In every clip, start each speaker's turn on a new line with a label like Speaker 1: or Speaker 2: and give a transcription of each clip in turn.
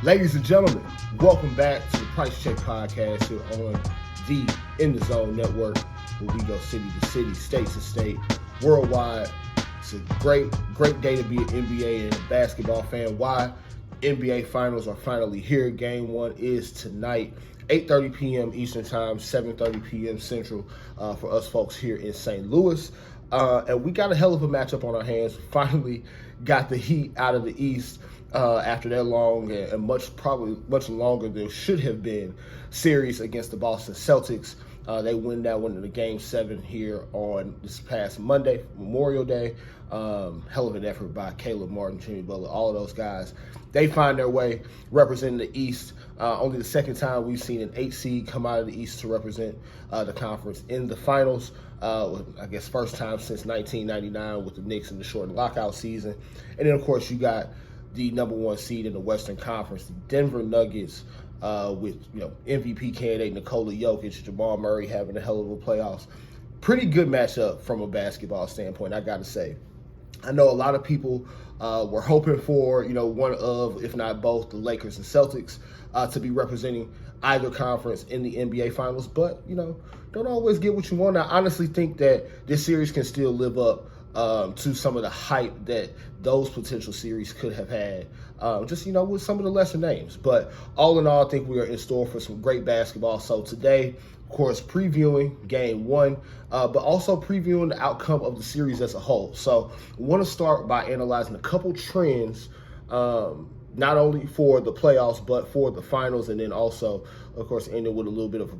Speaker 1: Ladies and gentlemen, welcome back to the Price Check Podcast here on the In the Zone Network, where we go city to city, state to state, worldwide. It's a great day to be an NBA and a basketball fan. Why? NBA Finals are finally here. Game 1 is tonight, 8:30 p.m. Eastern Time, 7:30 p.m. Central for us folks here in St. Louis. And we got a hell of a matchup on our hands. We finally got the Heat out of the East after that long and probably much longer than should have been series against the Boston Celtics. They win that one in the Game 7 here on this past Monday, Memorial Day. Hell of an effort by Caleb Martin, Jimmy Butler, all of those guys. They find their way representing the East. Only the second time we've seen an 8 seed come out of the East to represent the conference in the finals. I guess first time since 1999 with the Knicks in the shortened lockout season. And then, of course, you got the number 1 seed in the Western Conference, the Denver Nuggets, with MVP candidate Nikola Jokic, Jamal Murray having a hell of a playoffs. Pretty good matchup from a basketball standpoint, I got to say. I know a lot of people were hoping for, one of, if not both, the Lakers and Celtics to be representing either conference in the NBA Finals, but, don't always get what you want. I honestly think that this series can still live up to some of the hype that those potential series could have had, with some of the lesser names. But all in all, I think we are in store for some great basketball. So today, of course, previewing Game 1, but also previewing the outcome of the series as a whole. So I want to start by analyzing a couple trends, not only for the playoffs, but for the finals, and then also, of course, ending with a little bit of a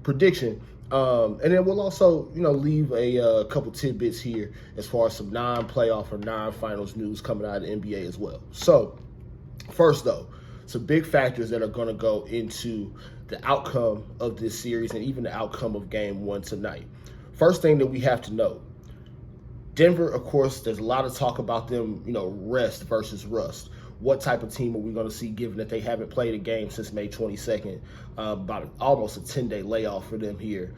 Speaker 1: prediction. And then we'll also, leave a couple tidbits here as far as some non-playoff or non-finals news coming out of the NBA as well. So, first though, some big factors that are going to go into the outcome of this series and even the outcome of Game 1 tonight. First thing that we have to know, Denver, of course, there's a lot of talk about them, rest versus rust. What type of team are we going to see given that they haven't played a game since May 22nd, about almost a 10-day layoff for them here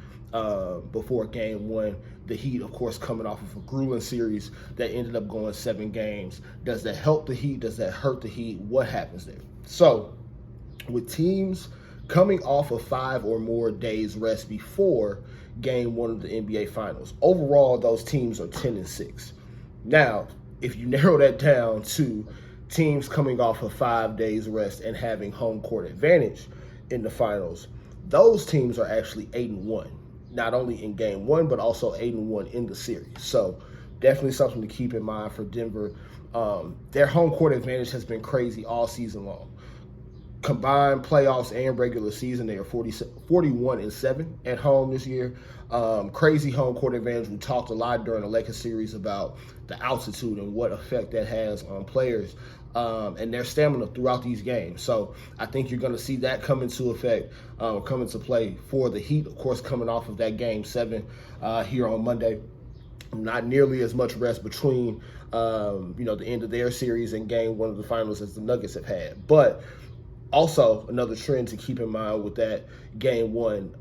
Speaker 1: before Game 1. The Heat, of course, coming off of a grueling series that ended up going 7 games. Does that help the Heat? Does that hurt the Heat? What happens there? So with teams coming off of 5 or more days rest before Game 1 of the NBA Finals, overall, those teams are 10-6. Now, if you narrow that down to teams coming off of 5 days rest and having home court advantage in the finals, those teams are actually 8-1, not only in Game 1, but also 8-1 in the series. So definitely something to keep in mind for Denver. Their home court advantage has been crazy all season long. Combined playoffs and regular season, they are 41-7 at home this year. Crazy home court advantage. We talked a lot during the Lakers series about the altitude and what effect that has on players and their stamina throughout these games. So I think you're going to see that come into effect, come into play for the Heat, of course, coming off of that Game 7 here on Monday. Not nearly as much rest between, the end of their series and Game 1 of the finals as the Nuggets have had. But also, another trend to keep in mind with that Game 1,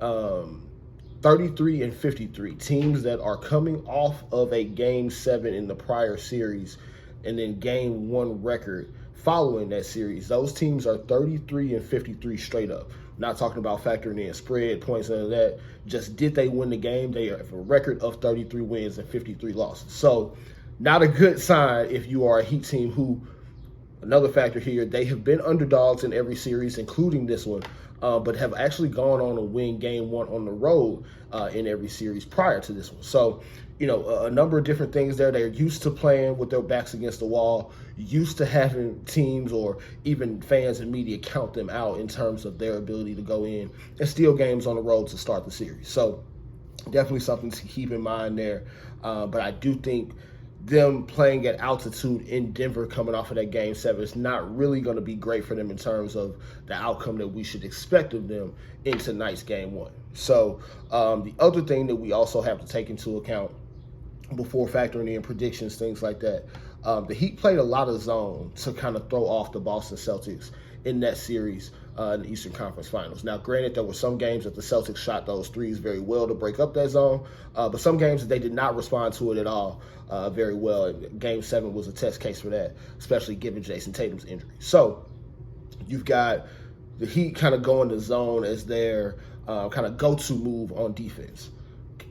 Speaker 1: 33-53, teams that are coming off of a Game 7 in the prior series and then Game 1 record following that series. Those teams are 33-53 straight up. Not talking about factoring in spread, points, none of that. Just did they win the game? They have a record of 33 wins and 53 losses. So not a good sign if you are a Heat team who, another factor here, they have been underdogs in every series, including this one, but have actually gone on to win Game 1 on the road in every series prior to this one. So, a number of different things there. They're used to playing with their backs against the wall, used to having teams or even fans and media count them out in terms of their ability to go in and steal games on the road to start the series. So definitely something to keep in mind there. But I do think them playing at altitude in Denver coming off of that Game 7 is not really going to be great for them in terms of the outcome that we should expect of them in tonight's Game 1. So the other thing that we also have to take into account before factoring in predictions, things like that, the Heat played a lot of zone to kind of throw off the Boston Celtics in that series in the Eastern Conference Finals. Now, granted, there were some games that the Celtics shot those threes very well to break up that zone, but some games that they did not respond to it at all very well. And Game 7 was a test case for that, especially given Jason Tatum's injury. So You've got the Heat kind of going to zone as their kind of go-to move on defense.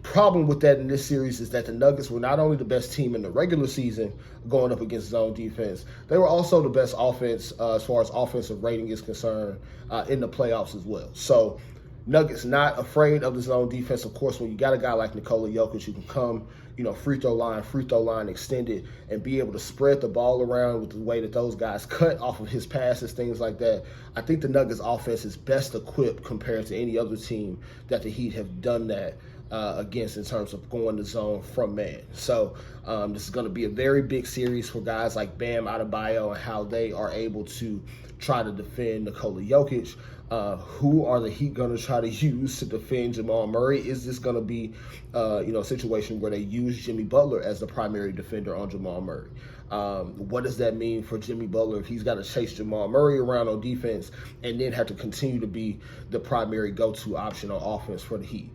Speaker 1: Problem with that in this series is that the Nuggets were not only the best team in the regular season going up against zone defense, they were also the best offense as far as offensive rating is concerned in the playoffs as well. So Nuggets not afraid of the zone defense. Of course, when you got a guy like Nikola Jokic who can come, free throw line extended, and be able to spread the ball around with the way that those guys cut off of his passes, things like that. I think the Nuggets offense is best equipped compared to any other team that the Heat have done that against in terms of going to zone from man. So this is going to be a very big series for guys like Bam Adebayo and how they are able to try to defend Nikola Jokic. Who are the Heat going to try to use to defend Jamal Murray? Is this going to be, a situation where they use Jimmy Butler as the primary defender on Jamal Murray? What does that mean for Jimmy Butler if he's got to chase Jamal Murray around on defense and then have to continue to be the primary go-to option on offense for the Heat?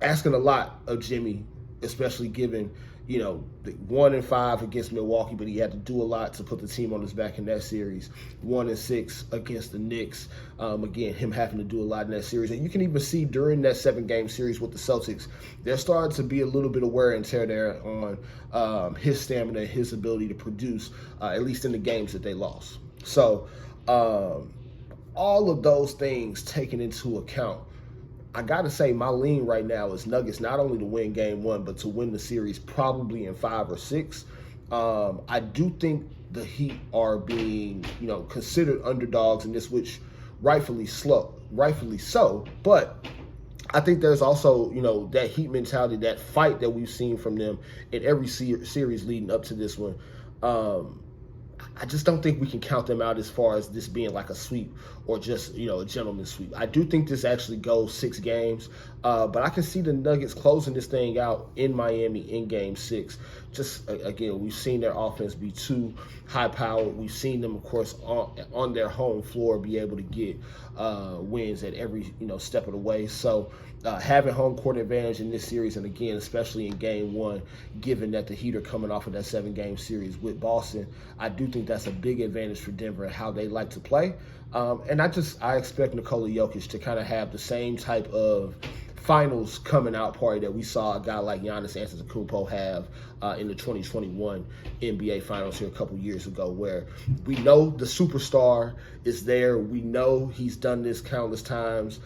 Speaker 1: Asking a lot of Jimmy, especially given, the 1-5 against Milwaukee, but he had to do a lot to put the team on his back in that series. 1-6 against the Knicks. Again, him having to do a lot in that series. And you can even see during that 7-game series with the Celtics, there started to be a little bit of wear and tear there on his stamina, his ability to produce, at least in the games that they lost. So all of those things taken into account, I got to say my lean right now is Nuggets not only to win game 1, but to win the series probably in 5 or 6. I do think the Heat are being, considered underdogs in this, which rightfully so. But I think there's also, that Heat mentality, that fight that we've seen from them in every series leading up to this one. I just don't think we can count them out as far as this being like a sweep or just, a gentleman's sweep. I do think this actually goes 6 games, but I can see the Nuggets closing this thing out in Miami in game 6. Just, again, we've seen their offense be too high-powered. We've seen them, of course, on their home floor be able to get wins at every, step of the way. So having home court advantage in this series, and again, especially in game 1, given that the Heat are coming off of that 7-game series with Boston, I do think that's a big advantage for Denver and how they like to play. And I expect Nikola Jokic to kind of have the same type of finals coming out party that we saw a guy like Giannis Antetokounmpo have in the 2021 NBA Finals here a couple years ago, where we know the superstar is there. We know he's done this countless times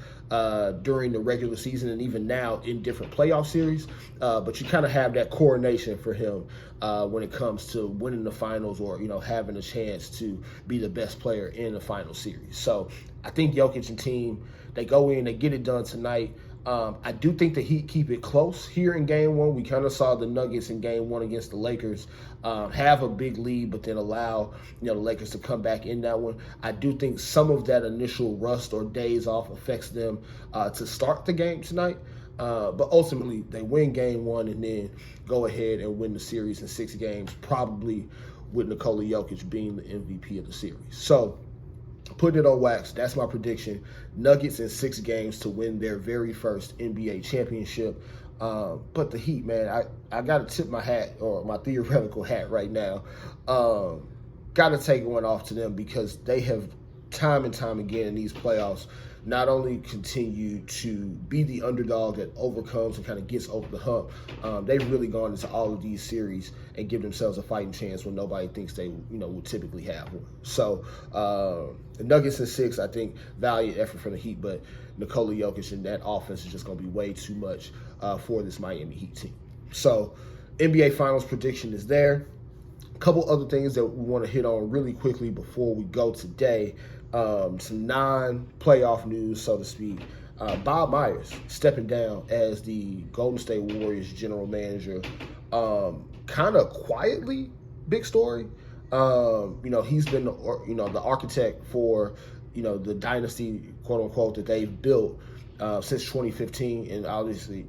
Speaker 1: during the regular season and even now in different playoff series. But you kind of have that coronation for him when it comes to winning the finals or, having a chance to be the best player in the final series. So I think Jokic and team, they go in, they get it done tonight. I do think the Heat keep it close here in game 1. We kind of saw the Nuggets in game 1 against the Lakers have a big lead, but then allow the Lakers to come back in that one. I do think some of that initial rust or days off affects them to start the game tonight. But ultimately, they win game 1 and then go ahead and win the series in 6 games, probably with Nikola Jokic being the MVP of the series. So, putting it on wax, that's my prediction. Nuggets in 6 games to win their very first NBA championship. But the Heat, man, I got to tip my hat, or my theoretical hat right now. Got to take one off to them because they have time and time again in these playoffs not only continue to be the underdog that overcomes and kind of gets over the hump, they've really gone into all of these series and give themselves a fighting chance when nobody thinks they, would typically have one. So the Nuggets in 6, I think, valiant effort from the Heat, but Nikola Jokic and that offense is just going to be way too much for this Miami Heat team. So NBA Finals prediction is there. A couple other things that we want to hit on really quickly before we go today. Some non-playoff news, so to speak. Bob Myers stepping down as the Golden State Warriors general manager. Kind of quietly, big story. He's been, the architect for, the dynasty, quote unquote, that they've built since 2015, and obviously,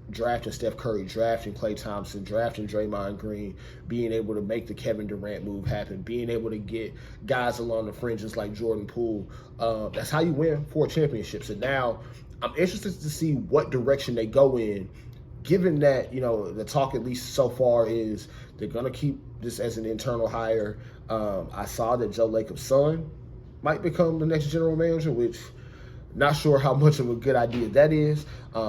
Speaker 1: drafting Steph Curry, drafting Klay Thompson, drafting Draymond Green, being able to make the Kevin Durant move happen, being able to get guys along the fringes like Jordan Poole. That's how you win 4 championships. And now I'm interested to see what direction they go in given that, the talk at least so far is they're going to keep this as an internal hire. I saw that Joe Lacob's son might become the next general manager, which not sure how much of a good idea that is.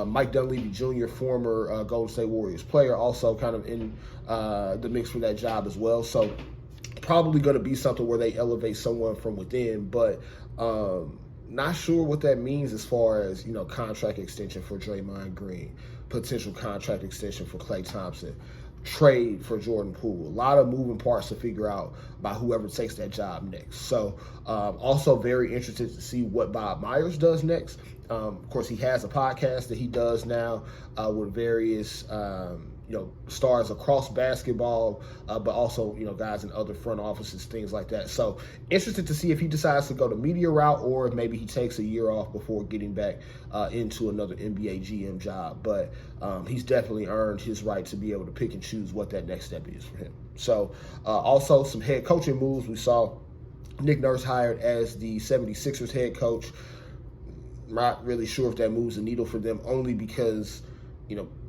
Speaker 1: Mike Dunleavy Jr., former Golden State Warriors player, also kind of in the mix for that job as well. So probably going to be something where they elevate someone from within, but not sure what that means as far as, contract extension for Draymond Green, potential contract extension for Klay Thompson, trade for Jordan Poole. A lot of moving parts to figure out by whoever takes that job next. So also very interested to see what Bob Myers does next. Of course, he has a podcast that he does now with various stars across basketball, but also, guys in other front offices, things like that. So interested to see if he decides to go the media route or if maybe he takes a year off before getting back into another NBA GM job. But he's definitely earned his right to be able to pick and choose what that next step is for him. So also some head coaching moves. We saw Nick Nurse hired as the 76ers head coach. Not really sure if that moves the needle for them, only because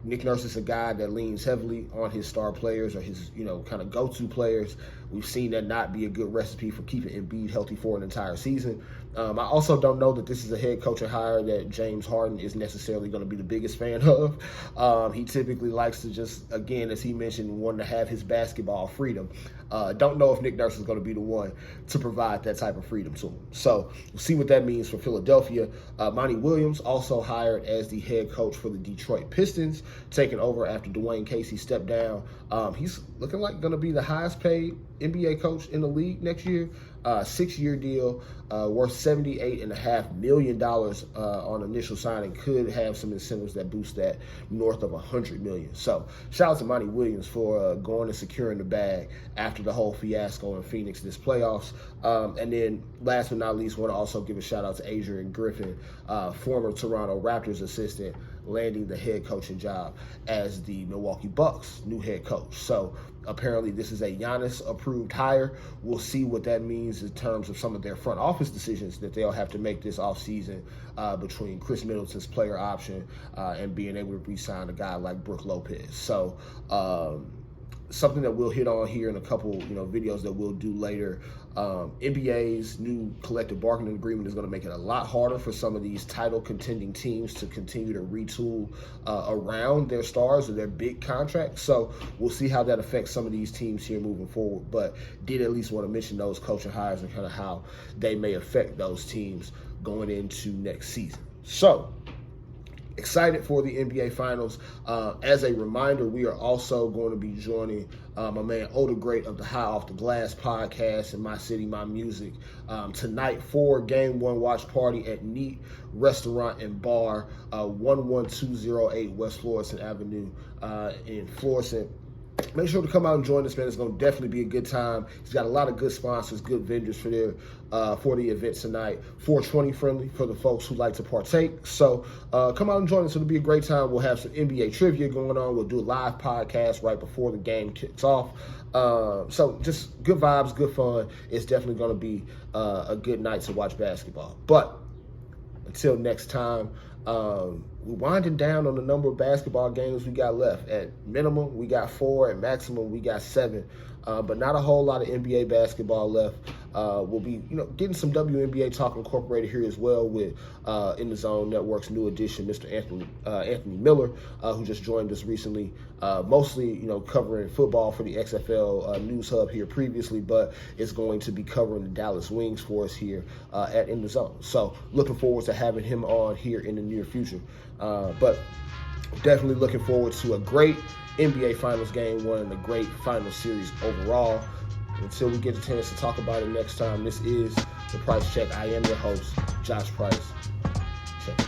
Speaker 1: Nick Nurse is a guy that leans heavily on his star players or his, kind of go-to players. We've seen that not be a good recipe for keeping Embiid healthy for an entire season. I also don't know that this is a head coaching hire that James Harden is necessarily going to be the biggest fan of. He typically likes to just, again, as he mentioned, want to have his basketball freedom. Don't know if Nick Nurse is going to be the one to provide that type of freedom to him. So we'll see what that means for Philadelphia. Monty Williams also hired as the head coach for the Detroit Pistons, taking over after Dwayne Casey stepped down. He's looking like going to be the highest paid NBA coach in the league next year. 6-year deal worth $78.5 million on initial signing. Could have some incentives that boost that north of $100 million. So shout out to Monty Williams for going and securing the bag after the whole fiasco in Phoenix this playoffs. And then last but not least, want to also give a shout out to Adrian Griffin, former Toronto Raptors assistant, landing the head coaching job as the Milwaukee Bucks new head coach. So apparently this is a Giannis approved hire. We'll see what that means in terms of some of their front office decisions that they'll have to make this offseason between Chris Middleton's player option and being able to re-sign a guy like Brook Lopez. So something that we'll hit on here in a couple videos that we'll do later. NBA's new collective bargaining agreement is going to make it a lot harder for some of these title contending teams to continue to retool around their stars or their big contracts. So we'll see how that affects some of these teams here moving forward, but did at least want to mention those coaching hires and kind of how they may affect those teams going into next season. So excited for the NBA Finals. As a reminder, we are also going to be joining my man Oda Great of the High Off the Glass podcast and My City, My Music tonight for Game 1 watch party at Neat Restaurant and Bar, 11208 West Florissant Avenue in Florissant. Make sure to come out and join us, man. It's going to definitely be a good time. He's got a lot of good sponsors, good vendors for the event tonight. 420 friendly for the folks who like to partake. So come out and join us. It'll be a great time. We'll have some NBA trivia going on. We'll do a live podcast right before the game kicks off. So just good vibes, good fun. It's definitely going to be a good night to watch basketball. But until next time, we're winding down on the number of basketball games we got left. At minimum, we got 4. At maximum, we got 7. But not a whole lot of NBA basketball left. We'll be, getting some WNBA talk incorporated here as well with In the Zone Network's new addition, Mr. Anthony Miller, who just joined us recently. Mostly, covering football for the XFL News Hub here previously, but is going to be covering the Dallas Wings for us here at In the Zone. So looking forward to having him on here in the near future. But definitely looking forward to a great NBA Finals Game 1 and a great final series overall. Until we get a chance to talk about it next time, this is The Price Check. I am your host, Josh Price. Check.